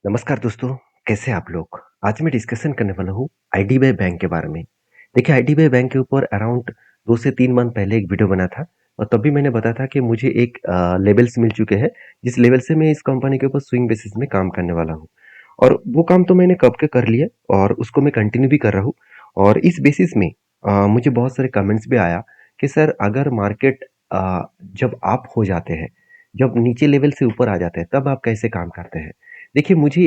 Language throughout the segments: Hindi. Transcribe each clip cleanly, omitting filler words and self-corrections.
नमस्कार दोस्तों, कैसे हैं आप लोग? आज मैं डिस्कशन करने वाला हूँ आईडीबीआई बैंक के बारे में। देखिए आईडीबीआई बैंक के ऊपर अराउंड 2 से 3 मंथ पहले एक वीडियो बना था और तब भी मैंने बताया था कि मुझे एक लेवल्स मिल चुके हैं, जिस लेवल से मैं इस कंपनी के ऊपर स्विंग बेसिस में काम करने वाला हूँ। और वो काम तो मैंने कब के कर लिया और उसको मैं कंटिन्यू भी कर रहा हूँ। और इस बेसिस में मुझे बहुत सारे कमेंट्स भी आया कि सर अगर मार्केट जब अप हो जाते हैं, जब नीचे लेवल से ऊपर आ जाते हैं, तब आप कैसे काम करते हैं? देखिए मुझे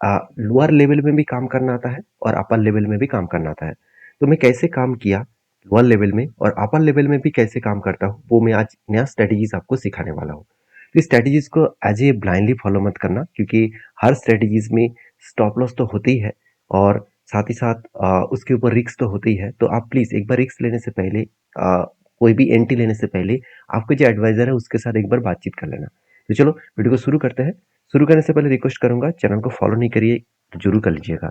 लोअर लेवल में भी काम करना आता है और अपर लेवल में भी काम करना आता है। तो मैं कैसे काम किया लोअर लेवल में और अपर लेवल में भी कैसे काम करता हूँ, वो मैं आज नया स्ट्रेटेजीज़ आपको सिखाने वाला हूँ। तो इस स्ट्रेटेजीज़ को एज़ ए ब्लाइंडली फॉलो मत करना, क्योंकि हर स्ट्रेटेजीज़ में स्टॉप लॉस तो होती ही है और साथ ही साथ उसके ऊपर रिस्क तो होती ही है। तो आप प्लीज़ एक बार रिस्क लेने से पहले कोई भी एंट्री लेने से पहले आपके जो एडवाइज़र है उसके साथ एक बार बातचीत कर लेना। तो चलो वीडियो को शुरू करते हैं। शुरू करने से पहले रिक्वेस्ट करूंगा, चैनल को फॉलो नहीं करिए तो जरूर कर लीजिएगा,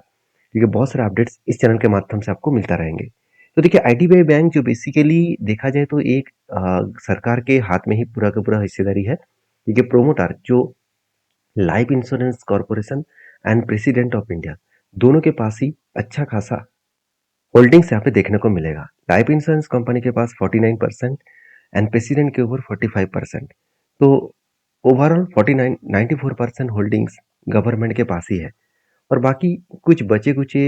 क्योंकि बहुत सारे अपडेट्स इस चैनल के माध्यम से आपको मिलता रहेंगे। तो देखिए आईडीबीआई बैंक जो बेसिकली देखा जाए तो एक सरकार के हाथ में ही पूरा का पूरा हिस्सेदारी है, क्योंकि प्रोमोटर जो life insurance corporation and president of India दोनों के पास ही अच्छा खासा होल्डिंग्स यहाँ पे देखने को मिलेगा। लाइफ इंश्योरेंस कंपनी के पास 49% एंड प्रेसिडेंट के ऊपर 45%। तो ओवरऑल 49 94% होल्डिंग्स गवर्नमेंट के पास ही है और बाकी कुछ बचे कुचे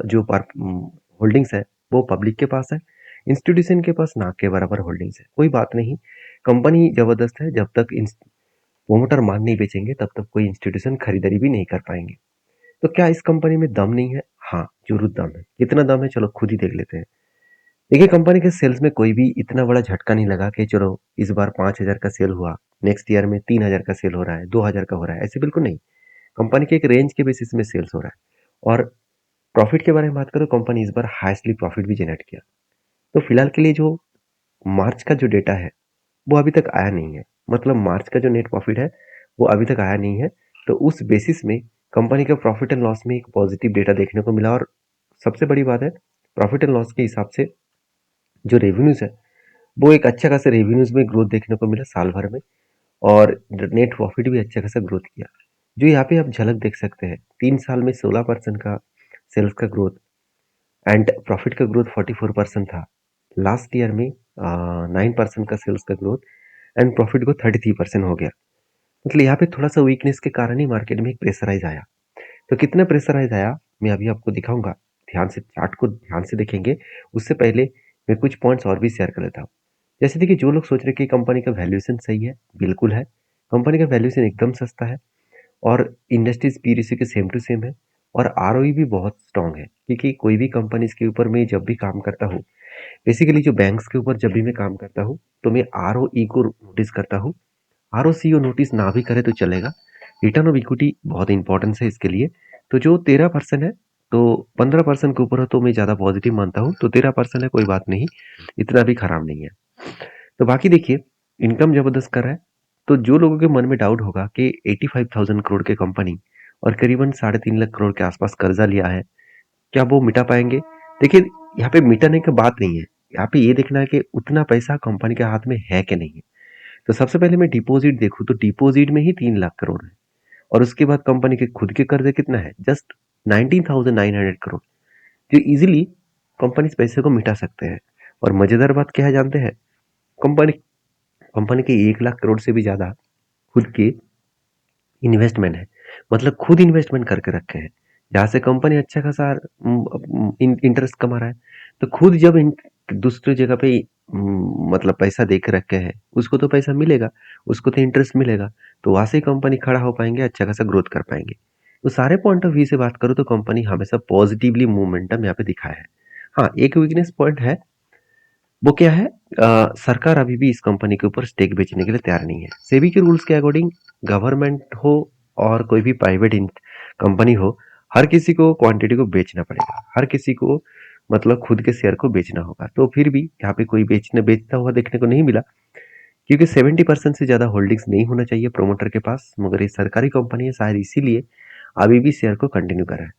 जो होल्डिंग्स है वो पब्लिक के पास है। इंस्टीट्यूशन के पास ना के बराबर होल्डिंग्स है। कोई बात नहीं, कंपनी जबरदस्त है। जब तक प्रोमोटर माल नहीं बेचेंगे तब तक कोई इंस्टीट्यूशन खरीदारी भी नहीं कर पाएंगे। तो क्या इस कंपनी में दम नहीं है? हाँ, जरूर दम है। कितना दम है चलो खुद ही देख लेते हैं। देखिए कंपनी के सेल्स में कोई भी इतना बड़ा झटका नहीं लगा कि चलो इस बार 5,000 का सेल हुआ, नेक्स्ट ईयर में 3,000 का सेल हो रहा है, 2,000 का हो रहा है, ऐसे बिल्कुल नहीं। कंपनी के एक रेंज के बेसिस में सेल्स हो रहा है। और प्रॉफिट के बारे में बात करो, कंपनी इस बार हाईएस्टली प्रॉफिट भी जनरेट किया। तो फिलहाल के लिए जो मार्च का जो डेटा है वो अभी तक आया नहीं है। मतलब मार्च का जो नेट प्रॉफिट है वो अभी तक आया नहीं है। तो उस बेसिस में कंपनी का प्रॉफिट एंड लॉस में एक पॉजिटिव डेटा देखने को मिला। और सबसे बड़ी बात है, प्रॉफिट एंड लॉस के हिसाब से जो रेवेन्यूज है वो एक अच्छा खासा रेवेन्यूज में ग्रोथ देखने को मिला साल भर में। और नेट प्रॉफिट भी अच्छा खासा ग्रोथ किया, जो यहाँ पे आप झलक देख सकते हैं। 3 साल में 16% का सेल्स का ग्रोथ एंड प्रॉफिट का ग्रोथ 44% था। लास्ट ईयर में 9% का सेल्स का ग्रोथ एंड प्रॉफिट को 33% हो गया। मतलब यहाँ पे थोड़ा सा वीकनेस के कारण ही मार्केट में एक प्रेशराइज आया। तो कितना प्रेशराइज आया मैं अभी आपको दिखाऊंगा। ध्यान से चार्ट को ध्यान से देखेंगे। उससे पहले मैं कुछ पॉइंट्स और भी शेयर कर लेता हूँ। जैसे देखिए, जो लोग सोच रहे कि कंपनी का वैल्यूएशन सही है, बिल्कुल है। कंपनी का वैल्यूएशन एकदम सस्ता है और इंडस्ट्रीज पीरीसी के सेम टू सेम है। और आरओई भी बहुत स्ट्रांग है, क्योंकि कोई भी कंपनी के ऊपर मैं जब भी काम करता हूँ, बेसिकली जो बैंक्स के ऊपर जब भी मैं काम करता हूँ, तो मैं आरओई को नोटिस करता हूँ। आरओसीओ नोटिस ना भी करे तो चलेगा। रिटर्न ऑफ इक्विटी बहुत इंपॉर्टेंस है इसके लिए। तो जो 13% है, तो 15% के ऊपर है तो मैं ज़्यादा पॉजिटिव मानता हूँ। तो 13% है, कोई बात नहीं, इतना भी खराब नहीं है। तो बाकी देखिए, इनकम जबरदस्त कर रहा है। तो जो लोगों के मन में डाउट होगा कि 85,000 करोड़ की कंपनी और करीबन 3.5 लाख करोड़ के आसपास कर्जा लिया है, क्या वो मिटा पाएंगे? देखिए, यहाँ पे मिटाने की बात नहीं है। यहाँ पे ये देखना है कि उतना पैसा कंपनी के हाथ में है कि नहीं है। तो सबसे पहले मैं डिपॉजिट देखूँ तो डिपॉजिट में ही 3 लाख करोड़ है। और उसके बाद कंपनी के खुद के कर्जे कितना है? जस्ट 19,900 करोड़, जो इजीली कंपनी इस पैसे को मिटा सकते हैं। और मजेदार बात क्या है जानते हैं? कंपनी कंपनी के 1 लाख करोड़ से भी ज्यादा खुद के इन्वेस्टमेंट है। मतलब खुद इन्वेस्टमेंट करके रखे हैं, जहाँ से कंपनी अच्छा खासा इंटरेस्ट कमा रहा है। तो खुद जब दूसरी जगह पे मतलब पैसा दे के रखे हैं, उसको तो पैसा मिलेगा, उसको तो इंटरेस्ट मिलेगा। तो वहां से कंपनी खड़ा हो पाएंगे, अच्छा खासा ग्रोथ कर पाएंगे। तो सारे पॉइंट ऑफ व्यू से बात करूँ तो कंपनी हमेशा पॉजिटिवली मोमेंटम यहाँ पे दिखाया है। हाँ, एक वीकनेस पॉइंट है। वो क्या है? सरकार अभी भी इस कंपनी के ऊपर स्टेक बेचने के लिए तैयार नहीं है। सेबी के रूल्स के अकॉर्डिंग, गवर्नमेंट हो और कोई भी प्राइवेट कंपनी हो, हर किसी को क्वांटिटी को बेचना पड़ेगा। हर किसी को मतलब खुद के शेयर को बेचना होगा। तो फिर भी यहाँ पे कोई बेचता हुआ देखने को नहीं मिला, क्योंकि 70% से ज्यादा होल्डिंग्स नहीं होना चाहिए प्रोमोटर के पास। मगर ये सरकारी कंपनी है, शायद इसीलिए अभी भी शेयर को कंटिन्यू कर रहा है।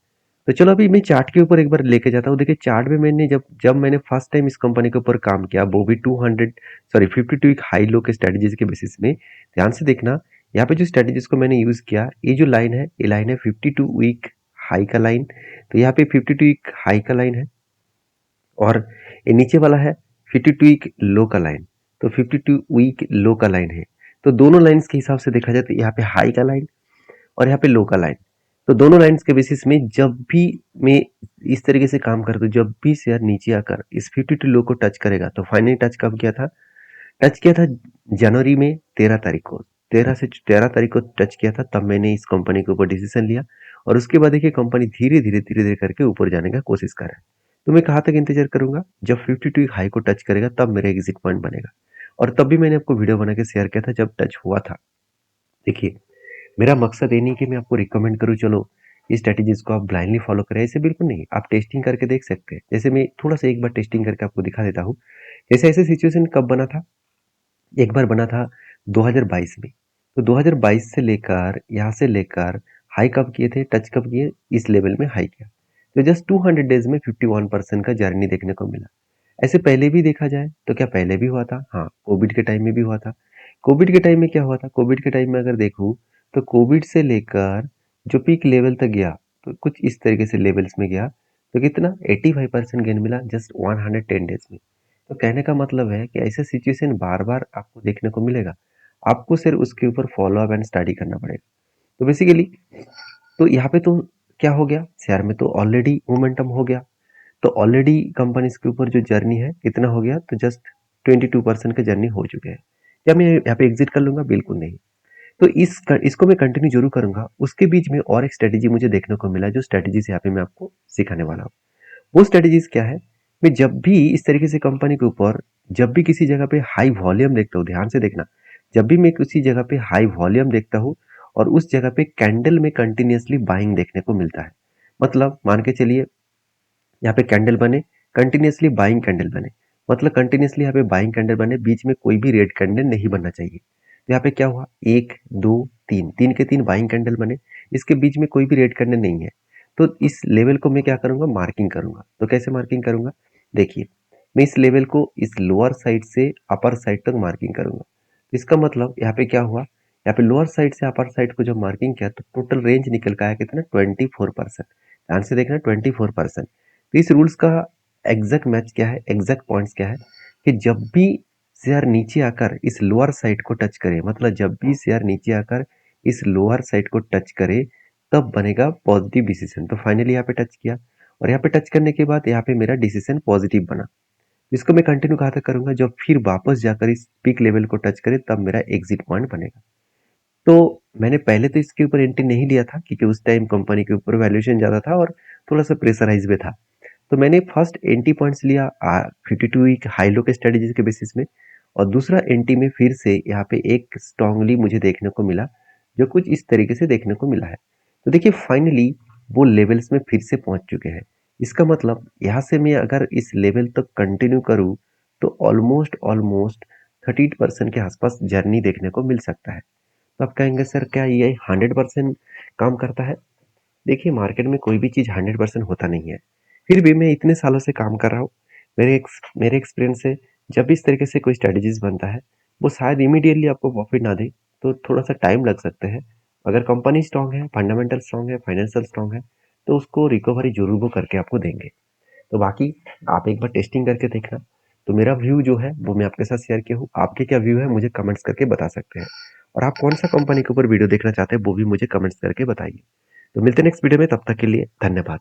तो चलो अभी मैं चार्ट के ऊपर एक बार लेके जाता हूँ। देखिए चार्ट में मैंने जब जब मैंने फर्स्ट टाइम इस कंपनी के ऊपर काम किया, वो भी 200 सॉरी 52 एक हाई लो के स्ट्रेटजीज के बेसिस में। ध्यान से देखना, यहाँ पे जो स्ट्रेटेजीज को मैंने यूज किया, ये जो लाइन है, ये लाइन है 52 वीक हाई का लाइन। तो यहाँ पे 52 वीक हाई का लाइन है और ये नीचे वाला है 52 वीक लो का लाइन। तो 52 वीक लो का लाइन है। तो दोनों लाइंस के हिसाब से देखा जाए तो यहाँ पे हाई का लाइन और यहाँ पे लो का लाइन। तो दोनों लाइंस के बेसिस में जब भी मैं इस तरीके से काम करता हूँ, जब भी शेयर नीचे आकर इस 52 लो को टच करेगा, तो फाइनली टच कब किया था? टच किया था जनवरी में 13 तारीख को। 13 तारीख को टच किया था, तब मैंने इस कंपनी के ऊपर डिसीजन लिया और उसके बाद देखिए कंपनी धीरे धीरे करके ऊपर जाने का कोशिश कर रहा है। तो मैं कहाँ तक इंतजार करूंगा? जब 52 हाई को टच करेगा तब मेरा एग्जिट पॉइंट बनेगा। और तब भी मैंने आपको वीडियो बना के शेयर किया था जब टच हुआ था। देखिए, मेरा मकसद ये नहीं कि मैं आपको रिकमेंड करूँ चलो इस स्ट्रेटेजीज को आप ब्लाइंडली फॉलो करें, ऐसे बिल्कुल नहीं। आप टेस्टिंग करके देख सकते हैं। जैसे मैं थोड़ा सा एक बार टेस्टिंग करके आपको दिखा देता हूँ। जैसे ऐसे सिचुएशन कब बना था? एक बार बना था 2022 में। तो 2022 से लेकर यहाँ से लेकर हाई कब किए थे, टच कब किए? इस लेवल में हाई किया। तो जस्ट 200 डेज में 51% का जर्नी देखने को मिला। ऐसे पहले भी देखा जाए तो क्या पहले भी हुआ था? हाँ, कोविड के टाइम में भी हुआ था। कोविड के टाइम में क्या हुआ था? कोविड के टाइम में अगर देखूं तो कोविड से लेकर जो पीक लेवल तक गया, तो कुछ इस तरीके से लेवल्स में गया। तो कितना 85% गेन मिला जस्ट 110 डेज में। तो कहने का मतलब है कि ऐसे सिचुएशन बार बार आपको देखने को मिलेगा। आपको सिर्फ उसके ऊपर फॉलो अप एंड स्टडी करना पड़ेगा। तो बेसिकली तो यहाँ पे तो क्या हो गया, शेयर में तो ऑलरेडी मोमेंटम हो गया। तो ऑलरेडी कंपनीज के ऊपर जो जर्नी है कितना हो गया, तो जस्ट 22% का जर्नी हो चुके हैं। क्या मैं यहाँ पे एग्जिट कर लूंगा? बिल्कुल नहीं। तो इसको मैं कंटिन्यू जरूर करूंगा। उसके बीच में और एक स्ट्रेटेजी मुझे देखने को मिला, जो स्ट्रेटेजीज यहाँ पे मैं आपको सिखाने वाला हूँ। वो स्ट्रेटेजीज क्या है? मैं जब भी इस तरीके से कंपनी के ऊपर, जब भी किसी जगह पे हाई वॉल्यूम देखता हूँ, ध्यान से देखना, जब भी मैं किसी जगह पे हाई वॉल्यूम देखता हूँ और उस जगह पे कैंडल में कंटिन्यूअसली बाइंग देखने को मिलता है, मतलब मान के चलिए यहाँ पे कैंडल बने, कंटिन्यूअसली बाइंग कैंडल बने, मतलब कंटिन्यूअसली यहाँ पे बाइंग कैंडल बने, बीच में कोई भी रेड कैंडल नहीं बनना चाहिए। तो यहाँ पे क्या हुआ? एक, दो, तीन, तीन के तीन बाइंग कैंडल बने, इसके बीच में कोई भी रेड कैंडल नहीं है। तो इस लेवल को मैं क्या करूंगा? मार्किंग करूंगा। तो कैसे मार्किंग करूंगा? देखिए, मैं इस लेवल को इस लोअर साइड से अपर साइड तक मार्किंग करूंगा। तो इसका मतलब यहाँ पे क्या हुआ? यहाँ पे लोअर साइड से अपर साइड को जब मार्किंग किया तो टोटल रेंज निकल का आया कितना? 24%। ध्यान से देखना, 24%। तो इस रूल्स का एग्जैक्ट मैच क्या है, एग्जैक्ट पॉइंट्स क्या है कि जब भी शेयर नीचे आकर इस लोअर साइड को टच करे, मतलब जब भी शेयर नीचे आकर इस लोअर साइड को टच करे, तब बनेगा पॉजिटिव डिसीजन। तो फाइनली यहाँ पे टच किया और यहाँ पे टच करने के बाद यहाँ पे मेरा डिसीजन पॉजिटिव बना। इसको मैं कंटिन्यू कहाँ तक करूंगा? जब फिर वापस जाकर इस पीक लेवल को टच करे तब मेरा एग्जिट पॉइंट बनेगा। तो मैंने पहले तो इसके ऊपर एंट्री नहीं लिया था क्योंकि उस टाइम कंपनी के ऊपर वैल्यूएशन ज्यादा था और थोड़ा सा प्रेशराइज भी था। तो मैंने फर्स्ट एंटी पॉइंट्स लिया 52 वीक हाई लो के स्ट्रेटेजी के बेसिस में, और दूसरा एंटी में फिर से यहाँ पे एक स्ट्रांगली मुझे देखने को मिला, जो कुछ इस तरीके से देखने को मिला है। तो देखिए फाइनली वो लेवल्स में फिर से पहुंच चुके हैं। इसका मतलब यहाँ से मैं अगर इस लेवल तक कंटिन्यू करूँ तो ऑलमोस्ट ऑलमोस्ट 30% के आसपास जर्नी देखने को मिल सकता है। तो आप कहेंगे सर क्या ये 100% काम करता है? देखिए, मार्केट में कोई भी चीज़ 100% होता नहीं है। फिर भी मैं इतने सालों से काम कर रहा हूँ। मेरे एक्सपीरियंस से जब भी इस तरीके से कोई स्ट्रेटेजीज बनता है, वो शायद इमीडिएटली आपको प्रॉफिट ना दे, तो थोड़ा सा टाइम लग सकता है। अगर कंपनी स्ट्रांग है, फंडामेंटल स्ट्रांग है, फाइनेंशियल स्ट्रांग है, तो उसको रिकवरी जरूर वो करके आपको देंगे। तो बाकी आप एक बार टेस्टिंग करके देखना। तो मेरा व्यू जो है वो मैं आपके साथ शेयर किया हूँ। आपके क्या व्यू है मुझे कमेंट्स करके बता सकते हैं। और आप कौन सा कंपनी के ऊपर वीडियो देखना चाहते हैं वो भी मुझे कमेंट्स करके बताइए। तो मिलते हैं नेक्स्ट वीडियो में, तब तक के लिए धन्यवाद।